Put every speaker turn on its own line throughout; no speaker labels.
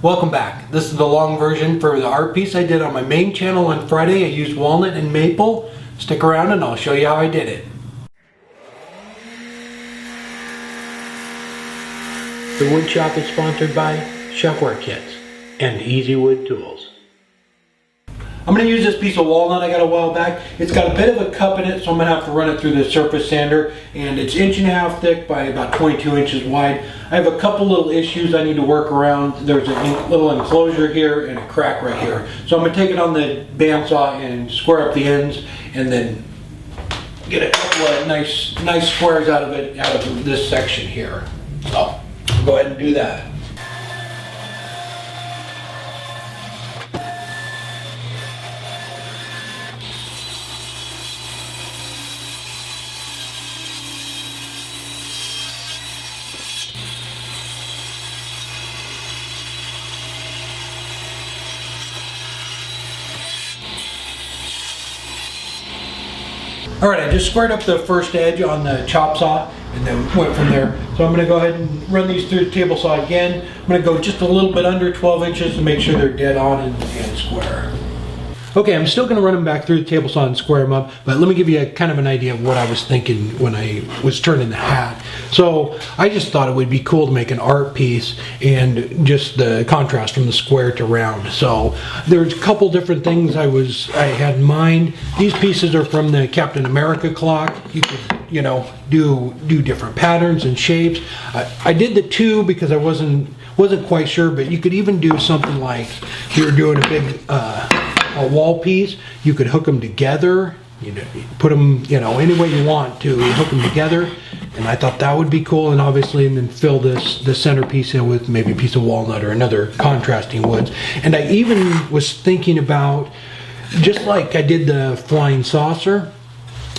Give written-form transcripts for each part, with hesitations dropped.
Welcome back. This is the long version for the art piece I did on my main channel on Friday. I used walnut and maple. Stick around and I'll show you how I did it. The wood shop is sponsored by Chefware Kits and Easy Wood Tools. I'm going to use this piece of walnut I got a while back. It's got a bit of a cup in it, so I'm going to have to run it through the surface sander, and it's 1.5 inches thick by about 22 inches wide. I have a couple little issues I need to work around. There's a little enclosure here and a crack right here. So I'm going to take it on the bandsaw and square up the ends, and then get a couple of nice squares out of it, out of this section here. So I'll go ahead and do that. Alright, I just squared up the first edge on the chop saw and then went from there. So I'm going to go ahead and run these through the table saw again. I'm going to go just a little bit under 12 inches to make sure they're dead on and square. Okay, I'm still going to run them back through the table saw and square them up, but let me give you a kind of an idea of what I was thinking when I was turning the hat. So I just thought it would be cool to make an art piece and just the contrast from the square to round. So there's a couple different things I had in mind. These pieces are from the Captain America clock. You could, do different patterns and shapes. I did the two because I wasn't quite sure, but you could even do something like if you were doing a big a wall piece. You could hook them together, put them any way you want to hook them together, and I thought that would be cool. And obviously, and then fill the centerpiece in with maybe a piece of walnut or another contrasting woods. And I even was thinking about, just like I did the flying saucer,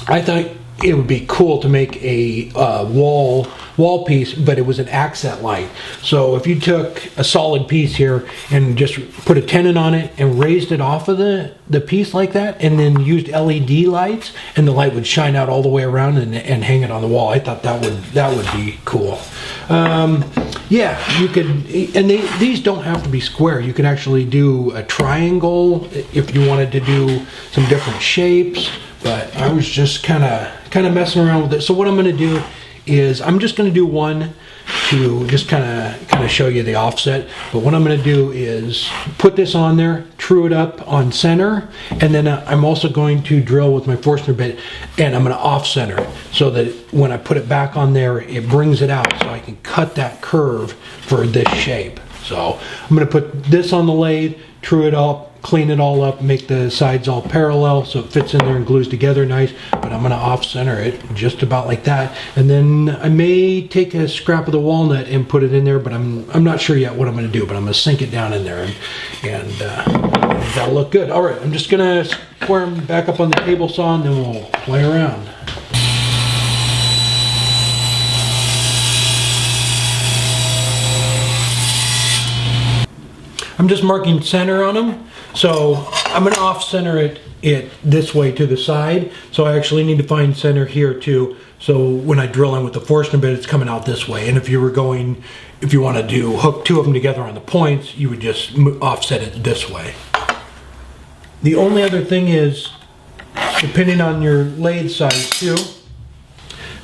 I thought it would be cool to make a wall piece, but it was an accent light. So if you took a solid piece here and just put a tenon on it and raised it off of the piece like that, and then used LED lights, and the light would shine out all the way around and hang it on the wall, I thought that would be cool. Yeah, you could, and these don't have to be square. You could actually do a triangle if you wanted to do some different shapes. But I was just kind of messing around with it. So what I'm going to do is I'm just going to do one to just kind of show you the offset. But what I'm going to do is put this on there, true it up on center, and then I'm also going to drill with my Forstner bit, and I'm going to off center it so that when I put it back on there, it brings it out so I can cut that curve for this shape. So I'm going to put this on the lathe, true it up, clean it all up, make the sides all parallel so it fits in there and glues together nice. But I'm going to off center it just about like that, and then I may take a scrap of the walnut and put it in there, but I'm not sure yet what I'm going to do. But I'm going to sink it down in there, and that'll look good. All right, I'm just going to square them back up on the table saw, and then we'll play around. I'm just marking center on them. So I'm going to off center it this way to the side. So I actually need to find center here too. So when I drill in with the Forstner bit, it's coming out this way. And if you want to hook two of them together on the points, you would just offset it this way. The only other thing is, depending on your lathe size too.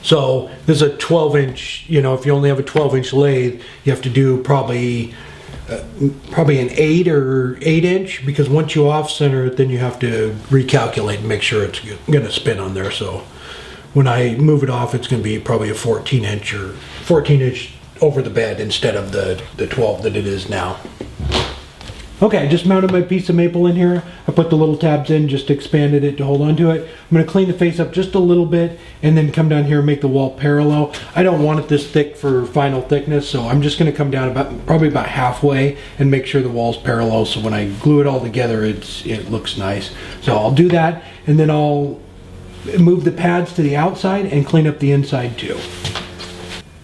So this is a 12-inch, if you only have a 12-inch lathe, you have to do probably an 8 or 8-inch, because once you off center it, then you have to recalculate and make sure it's going to spin on there. So when I move it off, it's going to be probably a 14-inch or 14-inch over the bed instead of the 12 that it is now. Okay, I just mounted my piece of maple in here. I put the little tabs in, just expanded it to hold on to it. I'm going to clean the face up just a little bit and then come down here and make the wall parallel. I don't want it this thick for final thickness, so I'm just going to come down probably about halfway and make sure the wall's parallel, so when I glue it all together it looks nice. So I'll do that, and then I'll move the pads to the outside and clean up the inside too.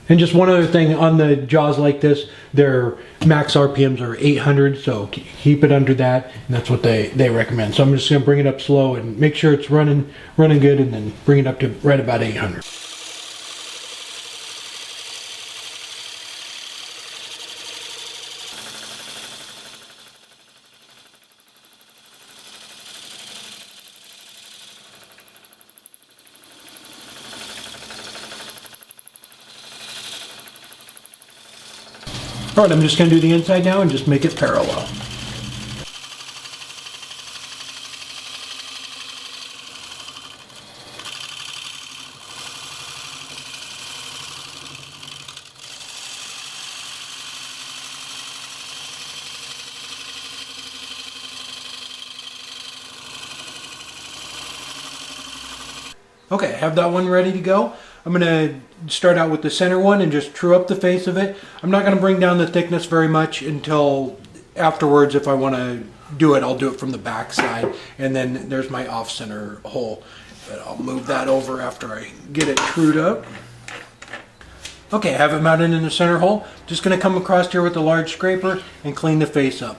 And just one other thing, on the jaws like this, their max RPMs are 800, so keep it under that, and that's what they recommend. So I'm just going to bring it up slow and make sure it's running good, and then bring it up to right about 800. All right, I'm just going to do the inside now and just make it parallel. Okay, I have that one ready to go. I'm going to start out with the center one and just true up the face of it. I'm not going to bring down the thickness very much until afterwards. If I want to do it, I'll do it from the back side. And then there's my off-center hole. But I'll move that over after I get it trued up. Okay, I have it mounted in the center hole. Just going to come across here with the large scraper and clean the face up.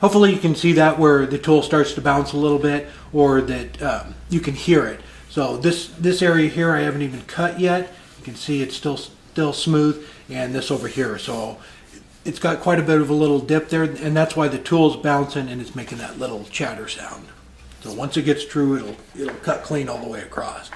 Hopefully you can see that where the tool starts to bounce a little bit, or that you can hear it. So this area here I haven't even cut yet. You can see it's still smooth, and this over here. So it's got quite a bit of a little dip there, and that's why the tool's bouncing and it's making that little chatter sound. So once it gets true, it'll cut clean all the way across.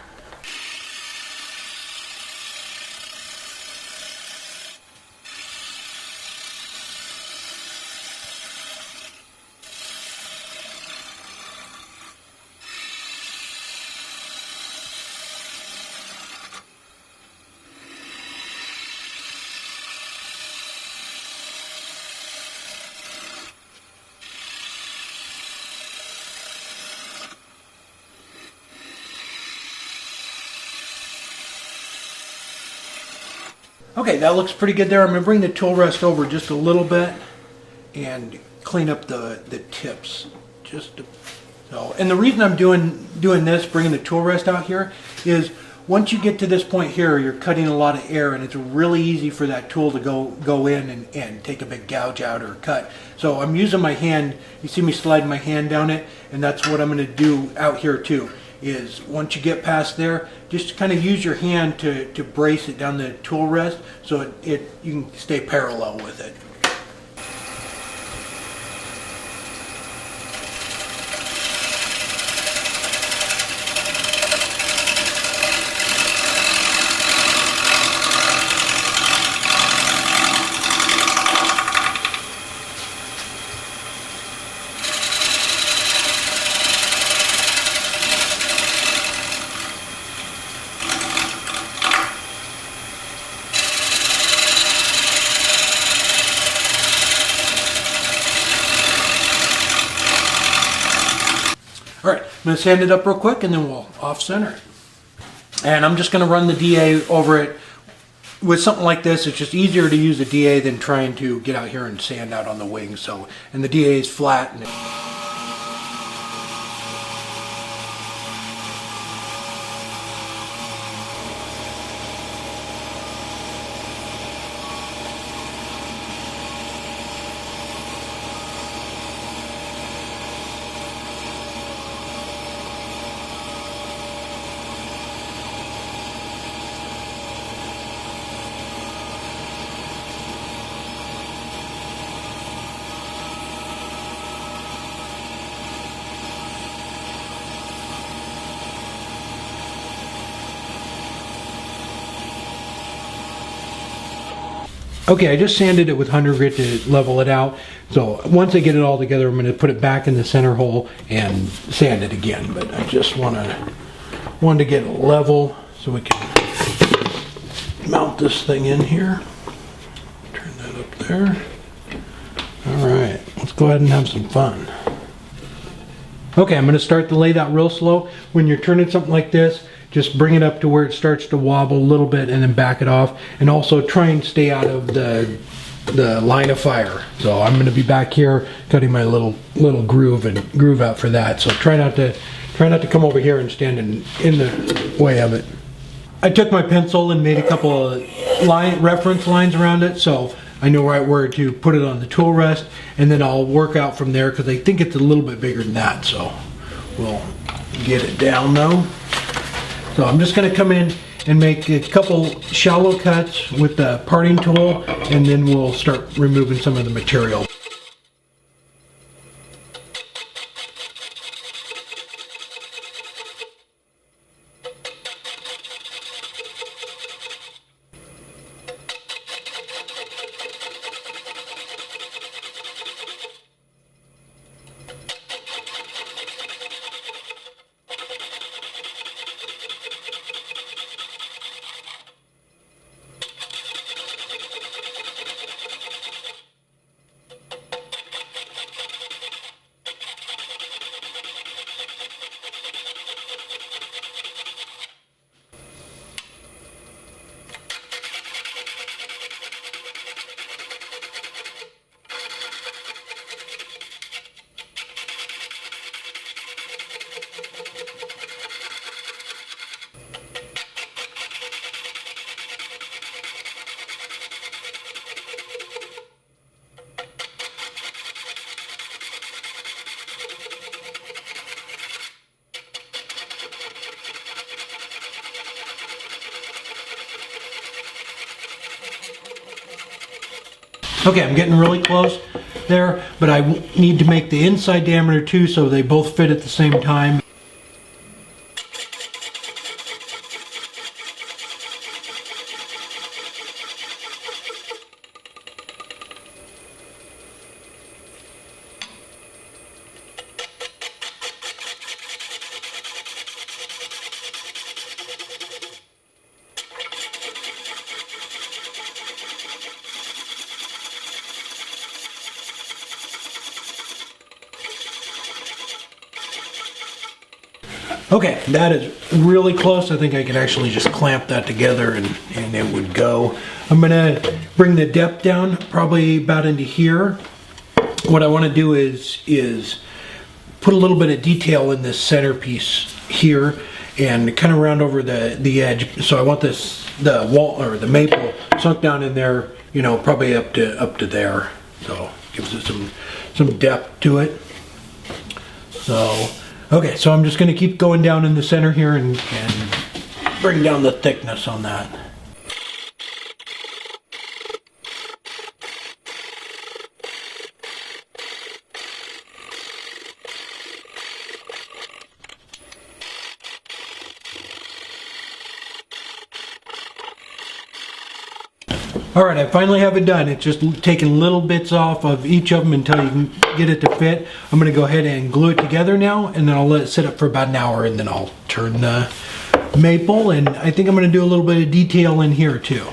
Okay, that looks pretty good there. I'm going to bring the tool rest over just a little bit and clean up the tips. And the reason I'm doing this, bringing the tool rest out here, is once you get to this point here, you're cutting a lot of air, and it's really easy for that tool to go in and take a big gouge out or cut. So I'm using my hand. You see me sliding my hand down it, and that's what I'm going to do out here too. Is once you get past there, just kind of use your hand to brace it down the tool rest so you can stay parallel with it. All right, I'm going to sand it up real quick and then we'll off-center it. And I'm just going to run the DA over it. With something like this, it's just easier to use a DA than trying to get out here and sand out on the wings. And the DA is flat. Okay, I just sanded it with 100 grit to level it out. So once I get it all together, I'm going to put it back in the center hole and sand it again. But I just wanted to get it level so we can mount this thing in here. Turn that up there. All right, let's go ahead and have some fun. Okay, I'm going to start the lathe out real slow. When you're turning something like this, just bring it up to where it starts to wobble a little bit and then back it off, and also try and stay out of the line of fire. So I'm going to be back here cutting my little groove out for that. So try not to come over here and stand in the way of it. I took my pencil and made a couple of reference lines around it, so I know right where to put it on the tool rest, and then I'll work out from there because I think it's a little bit bigger than that. So we'll get it down though. So I'm just going to come in and make a couple shallow cuts with the parting tool, and then we'll start removing some of the material. Okay, I'm getting really close there, but I need to make the inside diameter too so they both fit at the same time. Okay, that is really close. I think I could actually just clamp that together and it would go. I'm gonna bring the depth down probably about into here. What I wanna do is put a little bit of detail in this centerpiece here and kind of round over the edge. So I want the wall or the maple sunk down in there, you know, probably up to there. So gives it some depth to it. So okay, so I'm just going to keep going down in the center here and bring down the thickness on that. Alright, I finally have it done. It's just taking little bits off of each of them until you can get it to fit. I'm going to go ahead and glue it together now, and then I'll let it sit up for about an hour, and then I'll turn the maple, and I think I'm going to do a little bit of detail in here too.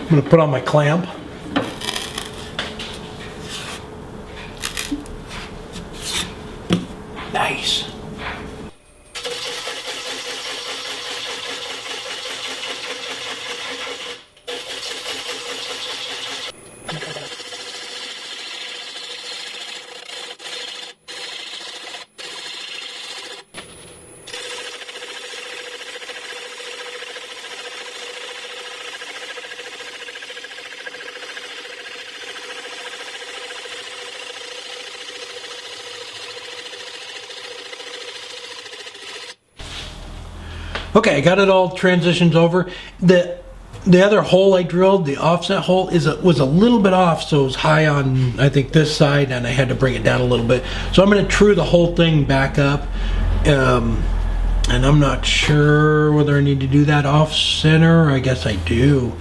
I'm going to put on my clamp. Nice. Okay, I got it all transitioned over. The other hole I drilled, the offset hole, was a little bit off, so it was high on, I think, this side, and I had to bring it down a little bit. So I'm going to true the whole thing back up, And I'm not sure whether I need to do that off center. I guess I do.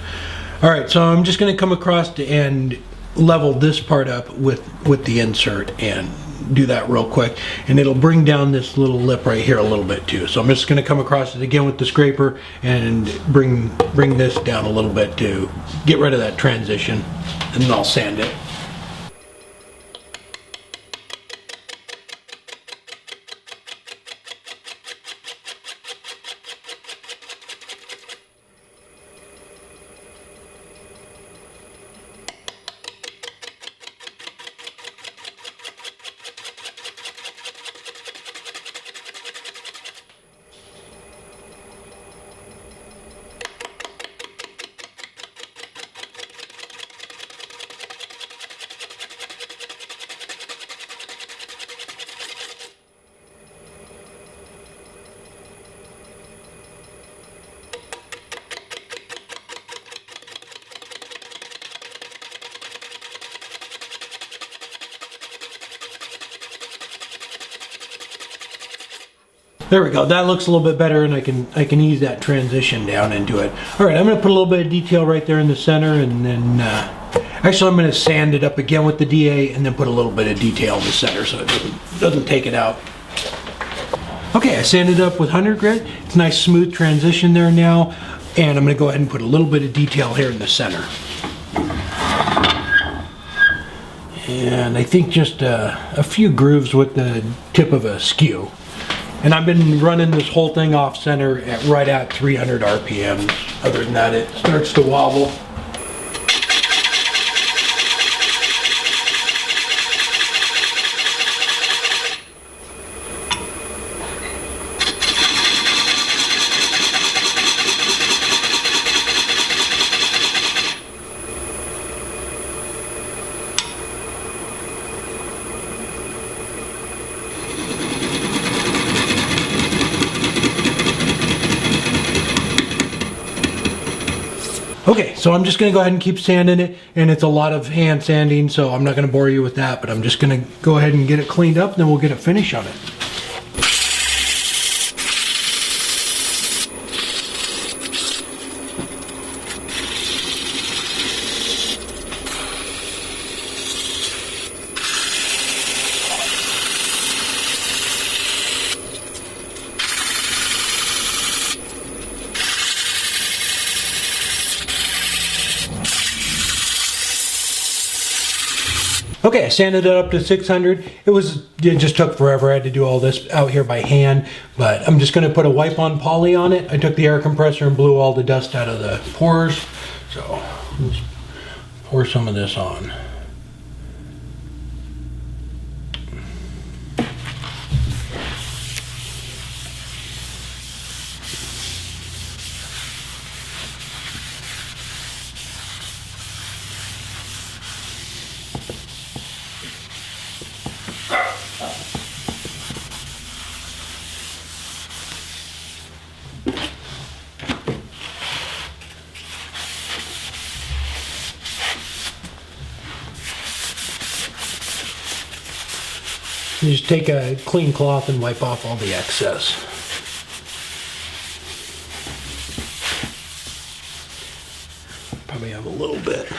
All right, so I'm just going to come across and level this part up with the insert and do that real quick, and it'll bring down this little lip right here a little bit too. So I'm just going to come across it again with the scraper and bring this down a little bit to get rid of that transition, and then I'll sand it. There we go. That looks a little bit better, and I can ease that transition down into it. All right, I'm going to put a little bit of detail right there in the center, and then actually I'm going to sand it up again with the DA, and then put a little bit of detail in the center so it doesn't take it out. Okay, I sanded it up with 100 grit. It's a nice smooth transition there now, and I'm going to go ahead and put a little bit of detail here in the center. And I think just a few grooves with the tip of a skew. And I've been running this whole thing off center at right at 300 RPMs. Other than that, it starts to wobble. Okay, so I'm just going to go ahead and keep sanding it, and it's a lot of hand sanding, so I'm not going to bore you with that, but I'm just going to go ahead and get it cleaned up, and then we'll get a finish on it. Okay, I sanded it up to 600. It just took forever. I had to do all this out here by hand, but I'm just going to put a wipe-on poly on it. I took the air compressor and blew all the dust out of the pores. So let's pour some of this on. You just take a clean cloth and wipe off all the excess. Probably have a little bit.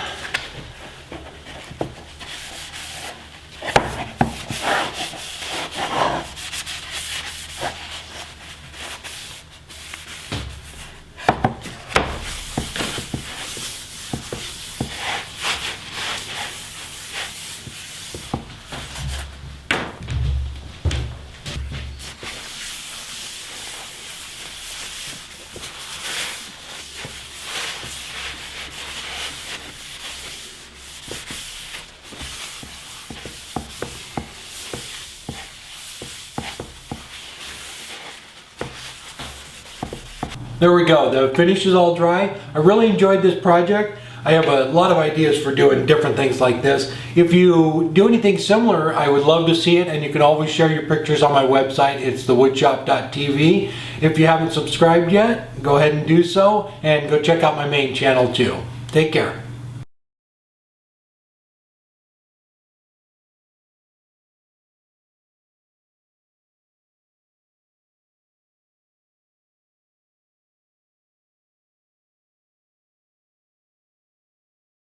There we go, the finish is all dry. I really enjoyed this project. I have a lot of ideas for doing different things like this. If you do anything similar, I would love to see it, and you can always share your pictures on my website. It's thewoodshop.tv. If you haven't subscribed yet, go ahead and do so, and go check out my main channel too. Take care.